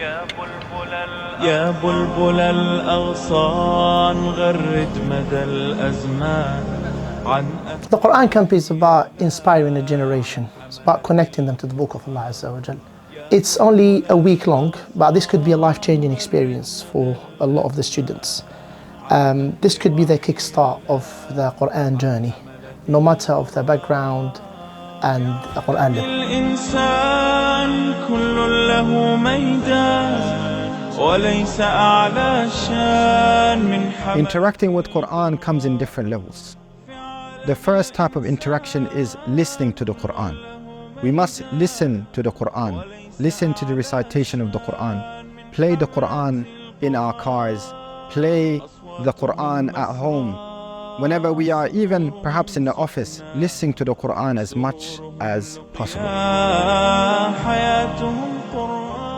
يا بلبل الأغصان غرد مدى الأزمان عن. The Qur'an Camp is about inspiring a generation. It's about connecting them to the Book of Allah Azza wa Jal. It's only a week long, but this could be a life-changing experience for a lot of the students. This could be the kickstart of the Qur'an journey, no matter of the background and the Qur'an level. الإنسان كل له ميدان وليس أعلى شان من حمل. Interacting with Qur'an comes in different levels. The first type of interaction is listening to the Qur'an. We must listen to the Qur'an, listen to the recitation of the Qur'an, play the Qur'an in our cars, play the Qur'an at home. Whenever we are even perhaps in the office, listening to the Qur'an as much as possible.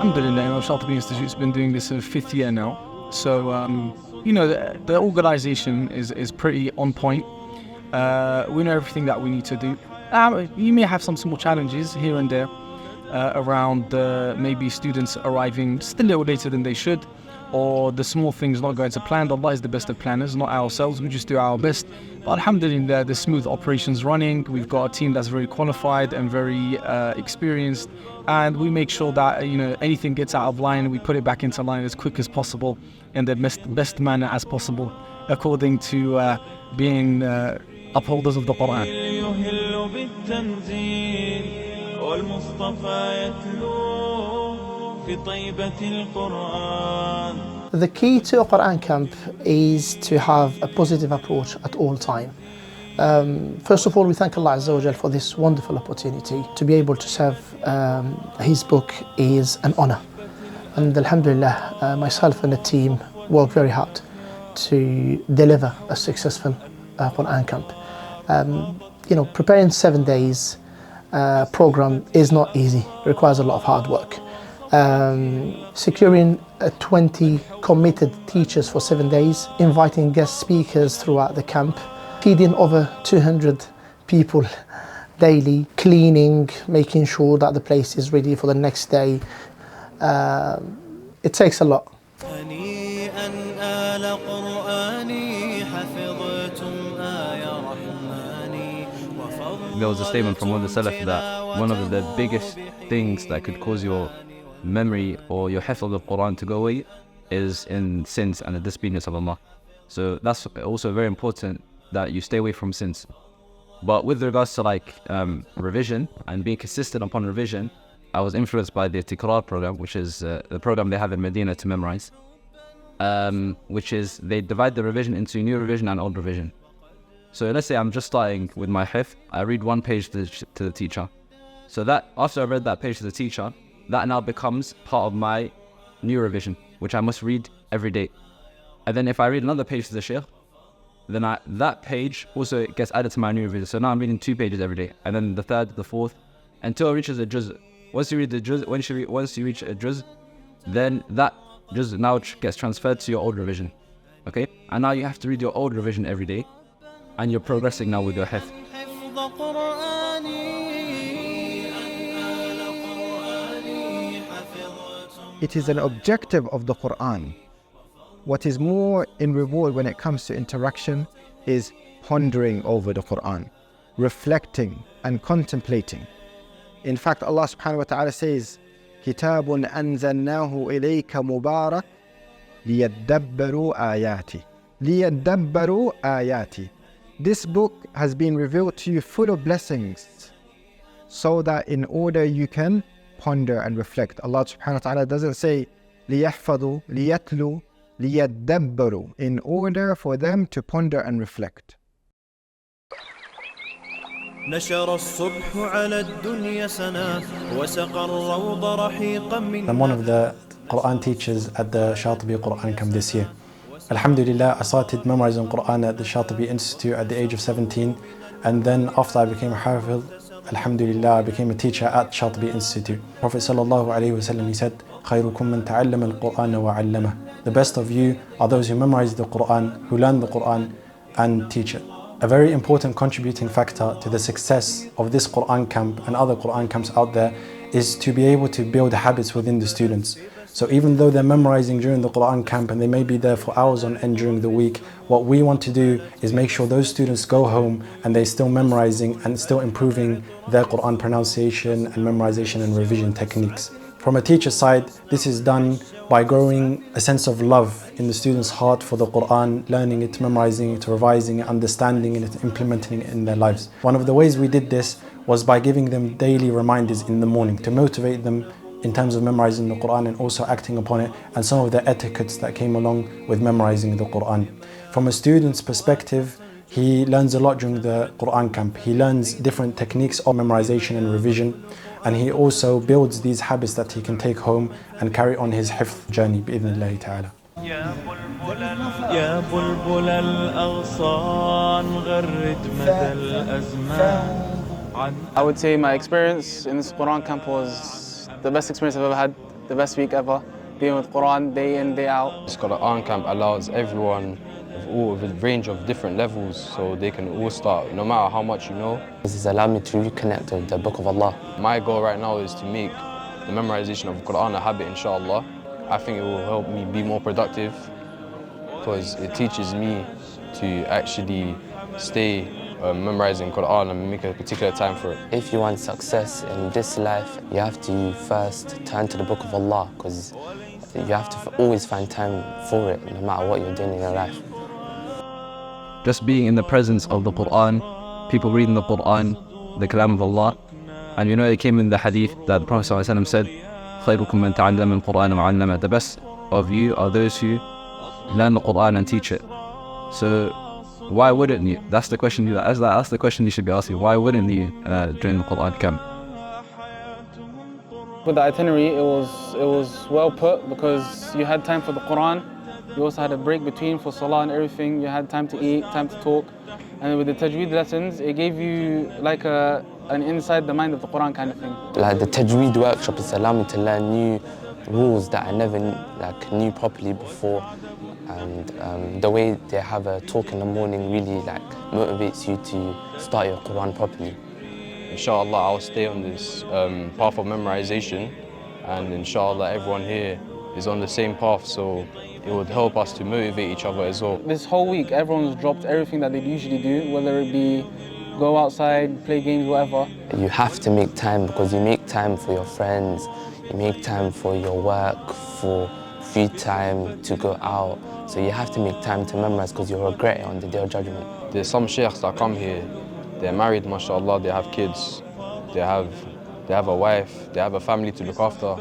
Alhamdulillah, Imam Shatibi Institute's been doing this in 5th year now. So, the organization is pretty on point. We know everything that we need to do. You may have some small challenges here and there around maybe students arriving just a little later than they should, or the small things not going to plan. Allah is the best of planners, not ourselves. We just do our best. But alhamdulillah, the smooth operations running. We've got a team that's very qualified and very experienced, and we make sure that anything gets out of line, we put it back into line as quick as possible in the best manner as possible, according to being upholders of the Qur'an. The key to a Qur'an camp is to have a positive approach at all time. First of all, we thank Allah Azza wa Jal for this wonderful opportunity. To be able to serve His book is an honor. And alhamdulillah, myself and the team work very hard to deliver a successful Qur'an camp. Preparing 7 days program is not easy. It requires a lot of hard work. Securing 20 committed teachers for 7 days, inviting guest speakers throughout the camp, feeding over 200 people daily, cleaning, making sure that the place is ready for the next day. It takes a lot. There was a statement from one of the Salaf that one of the biggest things that could cause your memory or your hifz of the Qur'an to go away is in sins and the disobedience of Allah. So that's also very important that you stay away from sins. But with regards to revision and being consistent upon revision, I was influenced by the Tikrar program, which is the program they have in Medina to memorize, which is they divide the revision into new revision and old revision. So let's say I'm just starting with my hifz, I read one page to the teacher. So that after I read that page to the teacher, that now becomes part of my new revision, which I must read every day. And then if I read another page to the shaykh, then that page also gets added to my new revision. So now I'm reading 2 pages every day, and then the third, the fourth, until it reaches a juz. Once you reach a juz, then that juz now gets transferred to your old revision. Okay? And now you have to read your old revision every day, and you're progressing now with your hifz. It is an objective of the Qur'an. What is more in reward when it comes to interaction is pondering over the Qur'an, reflecting and contemplating. In fact, Allah subhanahu wa ta'ala says, كِتَابٌ أَنزَلْنَاهُ إِلَيْكَ مُبَارَكٌ لِيَدَّبَّرُوا آيَاتِهِ لِيَدَّبَّرُوا آيَاتِهِ. This book has been revealed to you full of blessings, so that in order you can ponder and reflect. Allah subhanahu wa ta'ala doesn't say لِيَحْفَظُوا لِيَتْلُوا لِيَدَّبَّرُوا, in order for them to ponder and reflect. نشر الصبح على الدنيا سنا وسقى الروض رحيقا من. I'm one of the Qur'an teachers at the Shatibi Qur'an Camp this year. Alhamdulillah, I started memorizing Qur'an at the Shatibi Institute at the age of 17, and then after I became a Hafiz, Alhamdulillah, I became a teacher at Shatibi Institute. Prophet sallallahu alaihi wasallam, he said, خيركم من تعلم القرآن وعلمه. The best of you are those who memorize the Qur'an, who learn the Qur'an and teach it. A very important contributing factor to the success of this Qur'an camp and other Qur'an camps out there is to be able to build habits within the students. So even though they're memorizing during the Qur'an camp and they may be there for hours on end during the week, what we want to do is make sure those students go home and they're still memorizing and still improving their Qur'an pronunciation and memorization and revision techniques. From a teacher's side, this is done by growing a sense of love in the student's heart for the Qur'an, learning it, memorizing it, revising it, understanding it, implementing it in their lives. One of the ways we did this was by giving them daily reminders in the morning to motivate them in terms of memorizing the Qur'an and also acting upon it, and some of the etiquettes that came along with memorizing the Qur'an. From a student's perspective, he learns a lot during the Qur'an camp. He learns different techniques of memorization and revision, and he also builds these habits that he can take home and carry on his hifz journey بإذن ta'ala. يا بلبل الأغصان غرد مدى الأزمان. I would say my experience in this Qur'an camp was the best experience I've ever had, the best week ever, being with Qur'an day in, day out. This Qur'an camp allows everyone of a range of different levels, so they can all start, no matter how much you know. This has allowed me to reconnect with the Book of Allah. My goal right now is to make the memorization of Qur'an a habit, inshallah. I think it will help me be more productive because it teaches me to actually stay memorizing Qur'an and make a particular time for it. If you want success in this life, you have to first turn to the Book of Allah, because you have to always find time for it, no matter what you're doing in your life. Just being in the presence of the Qur'an, people reading the Qur'an, the Kalam of Allah. And you know, it came in the hadith that the Prophet ﷺ said, خيركم من تعلم القرآن وعلمه. The best of you are those who learn the Qur'an and teach it. So why wouldn't you? That's the question. That's the question you should be asking. Why wouldn't you join the Qur'an camp? With the itinerary, it was well put because you had time for the Qur'an. You also had a break between for Salah and everything. You had time to eat, time to talk. And with the Tajweed lessons, it gave you like an inside the mind of the Qur'an kind of thing. Like the Tajweed workshop has allowed me to learn new rules that I never knew properly before. And the way they have a talk in the morning really motivates you to start your Qur'an properly. Inshallah, I'll stay on this path of memorization, and inshallah everyone here is on the same path, so it would help us to motivate each other as well. This whole week, everyone's dropped everything that they usually do, whether it be go outside, play games, whatever. You have to make time, because you make time for your friends, you make time for your work, for free time to go out. So you have to make time to memorize, because you'll regret it on the Day of Judgment. There's some sheikhs that come here, they're married, mashallah, they have kids, they have a wife, they have a family to look after,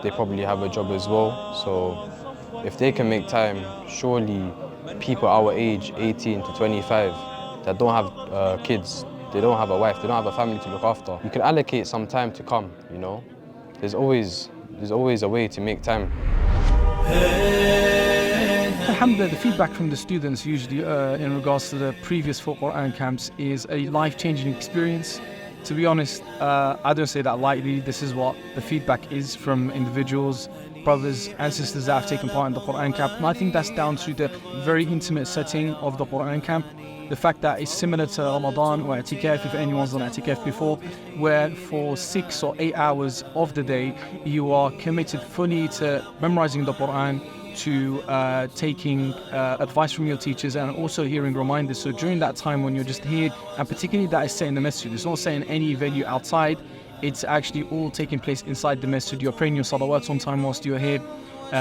they probably have a job as well. So if they can make time, surely people our age, 18 to 25, that don't have kids, they don't have a wife, they don't have a family to look after, you can allocate some time to come, you know. There's always a way to make time. Alhamdulillah, the feedback from the students usually in regards to the previous 4 Qur'an camps is a life-changing experience. To be honest, I don't say that lightly. This is what the feedback is from individuals, brothers and sisters that have taken part in the Qur'an camp. And I think that's down to the very intimate setting of the Qur'an camp. The fact that it's similar to Ramadan or I'tikaf, if anyone's done I'tikaf before, where for 6 or 8 hours of the day, you are committed fully to memorizing the Qur'an, to taking advice from your teachers, and also hearing reminders. So during that time when you're just here, and particularly that is set in the masjid, it's not set in any venue outside, it's actually all taking place inside the masjid. You're praying your salawats on time whilst you're here,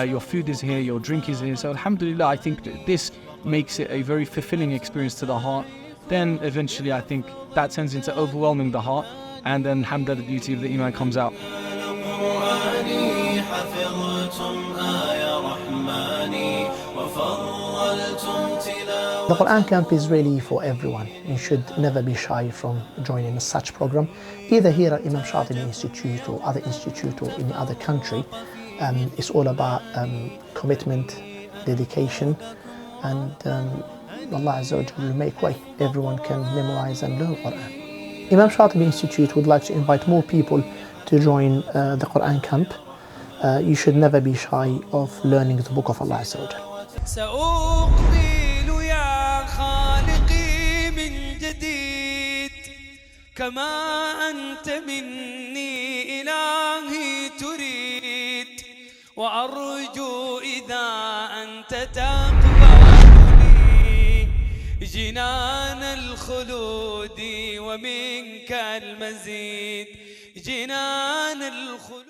your food is here, your drink is here. So alhamdulillah, I think this makes it a very fulfilling experience to the heart. Then eventually I think that turns into overwhelming the heart, and then alhamdulillah, the beauty of the iman comes out. The Qur'an camp is really for everyone. You should never be shy from joining such program, either here at Imam Shatibi Institute or other institute or in other country. It's all about commitment, dedication, and Allah Azza wa Jalla will make way. Everyone can memorize and learn Qur'an. Imam Shatibi Institute would like to invite more people to join the Qur'an camp. You should never be shy of learning the book of Allah Azza wa Jalla. سأقبل يا خالقي من جديد كما أنت مني إلهي تريد وأرجو إذا أنت تقبلني جنان الخلود ومنك المزيد جنان الخلود.